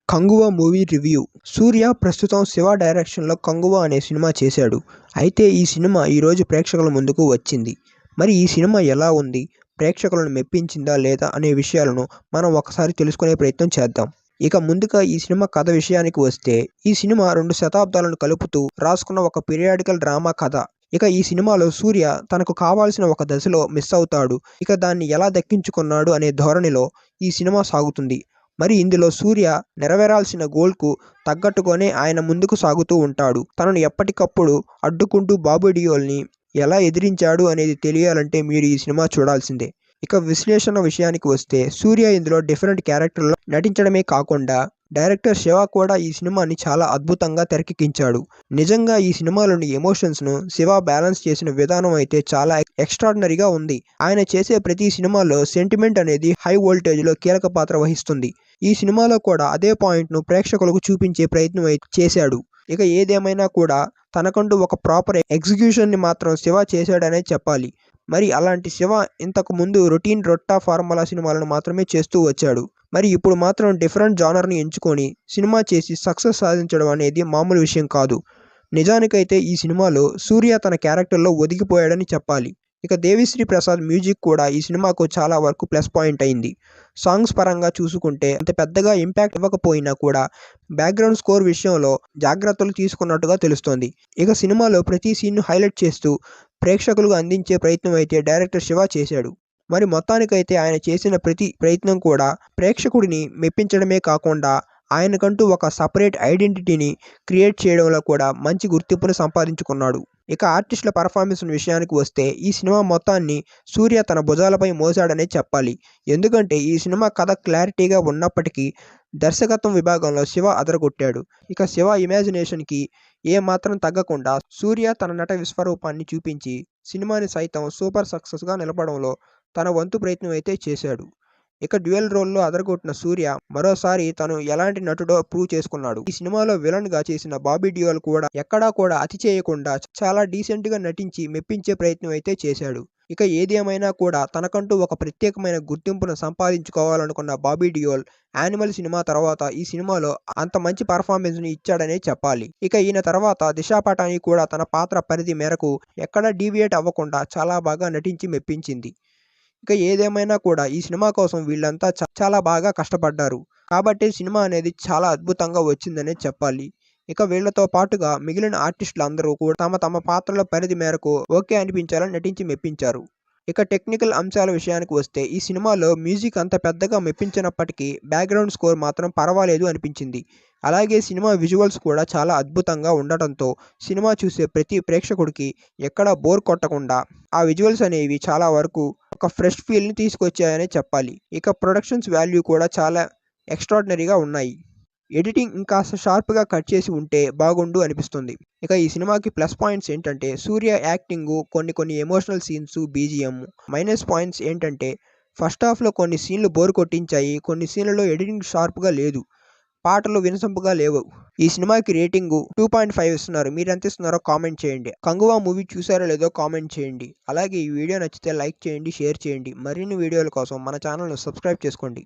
Kanguva movie review. సూర్య ప్రస్తుతం శివ డైరెక్షన్లో కంగువ అనే సినిమా చేశాడు. అయితే ఈ సినిమా ఈరోజు ప్రేక్షకుల ముందుకు వచ్చింది. మరి ఈ సినిమా ఎలా ఉంది, ప్రేక్షకులను మెప్పించిందా లేదా అనే విషయాలను మనం ఒకసారి తెలుసుకునే ప్రయత్నం చేద్దాం. ఇక ముందుగా ఈ సినిమా కథ విషయానికి వస్తే, ఈ సినిమా 2 శతాబ్దాలను కలుపుతూ రాసుకున్న ఒక పీరియాడికల్ డ్రామా కథ. ఇక ఈ సినిమాలో సూర్య తనకు కావాల్సిన ఒక దశలో మిస్ అవుతాడు. ఇక దాన్ని ఎలా దక్కించుకున్నాడు అనే ధోరణిలో ఈ సినిమా సాగుతుంది. మరి ఇందులో సూర్య నెరవేరాల్సిన గోల్కు తగ్గట్టుగానే ఆయన ముందుకు సాగుతూ ఉంటాడు. తనను ఎప్పటికప్పుడు అడ్డుకుంటూ బాబీ డియోల్ని ఎలా ఎదిరించాడు అనేది తెలియాలంటే మీరు ఈ సినిమా చూడాల్సిందే. ఇక విశ్లేషణ విషయానికి వస్తే, సూర్య ఇందులో డిఫరెంట్ క్యారెక్టర్లో నటించడమే కాకుండా డైరెక్టర్ శివ కూడా ఈ సినిమాని చాలా అద్భుతంగా తెరకెక్కించాడు. నిజంగా ఈ సినిమాలోని ఎమోషన్స్ను శివ బ్యాలెన్స్ చేసిన విధానం అయితే చాలా ఎక్స్ట్రాడినరీగా ఉంది. ఆయన చేసే ప్రతి సినిమాలో సెంటిమెంట్ అనేది హై వోల్టేజ్లో కీలక పాత్ర వహిస్తుంది. ఈ సినిమాలో కూడా అదే పాయింట్ను ప్రేక్షకులకు చూపించే ప్రయత్నం చేశాడు. ఇక ఏదేమైనా కూడా తనకంటూ ఒక ప్రాపర్ ఎగ్జిక్యూషన్ని మాత్రం శివ చేశాడనే చెప్పాలి. మరి అలాంటి శివ ఇంతకు ముందు రొట్టా ఫార్ములా సినిమాలను మాత్రమే చేస్తూ వచ్చాడు. మరి ఇప్పుడు మాత్రం డిఫరెంట్ జానర్ని ఎంచుకొని సినిమా చేసి సక్సెస్ సాధించడం అనేది మామూలు విషయం కాదు. నిజానికైతే ఈ సినిమాలో సూర్య తన క్యారెక్టర్లో ఒదిగిపోయాడని చెప్పాలి. ఇక దేవిశ్రీ ప్రసాద్ మ్యూజిక్ కూడా ఈ సినిమాకు చాలా వరకు ప్లస్ పాయింట్ అయింది. సాంగ్స్ పరంగా చూసుకుంటే అంత పెద్దగా ఇంపాక్ట్ ఇవ్వకపోయినా కూడా బ్యాక్గ్రౌండ్ స్కోర్ విషయంలో జాగ్రత్తలు తీసుకున్నట్టుగా తెలుస్తోంది. ఇక సినిమాలో ప్రతి సీన్ను హైలైట్ చేస్తూ ప్రేక్షకులకు అందించే ప్రయత్నం అయితే డైరెక్టర్ శివ చేశాడు. మరి మొత్తానికైతే ఆయన చేసిన ప్రతి ప్రయత్నం కూడా ప్రేక్షకుడిని మెప్పించడమే కాకుండా ఆయనకంటూ ఒక సపరేట్ ఐడెంటిటీని క్రియేట్ చేయడంలో కూడా మంచి గుర్తింపును సంపాదించుకున్నాడు. ఇక ఆర్టిస్టుల పర్ఫార్మెన్స్ విషయానికి వస్తే, ఈ సినిమా మొత్తాన్ని సూర్య తన భుజాలపై మోసాడనే చెప్పాలి. ఎందుకంటే ఈ సినిమా కథ క్లారిటీగా ఉన్నప్పటికీ దర్శకత్వం విభాగంలో శివ అదరగొట్టాడు. ఇక శివ ఇమాజినేషన్కి ఏమాత్రం తగ్గకుండా సూర్య తన నట విశ్వరూపాన్ని చూపించి సినిమాని సైతం సూపర్ సక్సెస్గా నిలపడంలో తన వంతు ప్రయత్నం అయితే చేశాడు. ఇక డ్యూయల్ రోల్లో అదరగొట్టిన సూర్య మరోసారి తను ఎలాంటి నటుడో ప్రూవ్ చేసుకున్నాడు. ఈ సినిమాలో విలన్గా చేసిన బాబీ డియోల్ కూడా ఎక్కడా కూడా అతి చేయకుండా చాలా డీసెంట్గా నటించి మెప్పించే ప్రయత్నం అయితే చేశాడు. ఇక ఏదేమైనా కూడా తనకంటూ ఒక ప్రత్యేకమైన గుర్తింపును సంపాదించుకోవాలనుకున్న బాబీ డియోల్ యానిమల్ సినిమా తర్వాత ఈ సినిమాలో అంత మంచి పర్ఫార్మెన్స్ని ఇచ్చాడనే చెప్పాలి. ఇక ఈయన తర్వాత దిశా పటాని కూడా తన పాత్ర పరిధి మేరకు ఎక్కడా డీవియేట్ అవ్వకుండా చాలా బాగా నటించి మెప్పించింది. ఇక ఏదేమైనా కూడా ఈ సినిమా కోసం వీళ్ళంతా చాలా బాగా కష్టపడ్డారు. కాబట్టి సినిమా అనేది చాలా అద్భుతంగా వచ్చిందనే చెప్పాలి. ఇక వీళ్లతో పాటుగా మిగిలిన ఆర్టిస్టులు అందరూ కూడా తమ తమ పాత్రల పరిధి మేరకు ఓకే అనిపించాలని నటించి మెప్పించారు. ఇక టెక్నికల్ అంశాల విషయానికి వస్తే, ఈ సినిమాలో మ్యూజిక్ అంత పెద్దగా మెప్పించినప్పటికీ బ్యాక్గ్రౌండ్ స్కోర్ మాత్రం పర్వాలేదు అనిపించింది. అలాగే సినిమా విజువల్స్ కూడా చాలా అద్భుతంగా ఉండటంతో సినిమా చూసే ప్రతి ప్రేక్షకుడికి ఎక్కడా బోర్ కొట్టకుండా ఆ విజువల్స్ అనేవి చాలా వరకు ఒక ఫ్రెష్ ఫీల్ని తీసుకొచ్చాయనే చెప్పాలి. ఇక ప్రొడక్షన్స్ వాల్యూ కూడా చాలా ఎక్స్ట్రాడినరీగా ఉన్నాయి. ఎడిటింగ్ ఇంకాస్త షార్ప్గా కట్ చేసి ఉంటే బాగుండు అనిపిస్తుంది. ఇక ఈ సినిమాకి ప్లస్ పాయింట్స్ ఏంటంటే సూర్య యాక్టింగు, కొన్ని emotional scenes, BGM. Minus points ఏంటంటే ఫస్ట్ హాఫ్లో కొన్ని సీన్లు బోర్ కొట్టించాయి, కొన్ని సీన్లలో ఎడిటింగ్ షార్ప్గా లేదు, పాటలు వినసొంపుగా లేవు. ఈ సినిమాకి రేటింగు 2.5 ఇస్తున్నారు. మీరు ఎంత ఇస్తున్నారో కామెంట్ చేయండి. కంగువా మూవీ చూసారో లేదో కామెంట్ చేయండి. అలాగే ఈ వీడియో నచ్చితే లైక్ చేయండి, షేర్ చేయండి. మరిన్ని వీడియోల కోసం మన ఛానల్ను సబ్స్క్రైబ్ చేసుకోండి.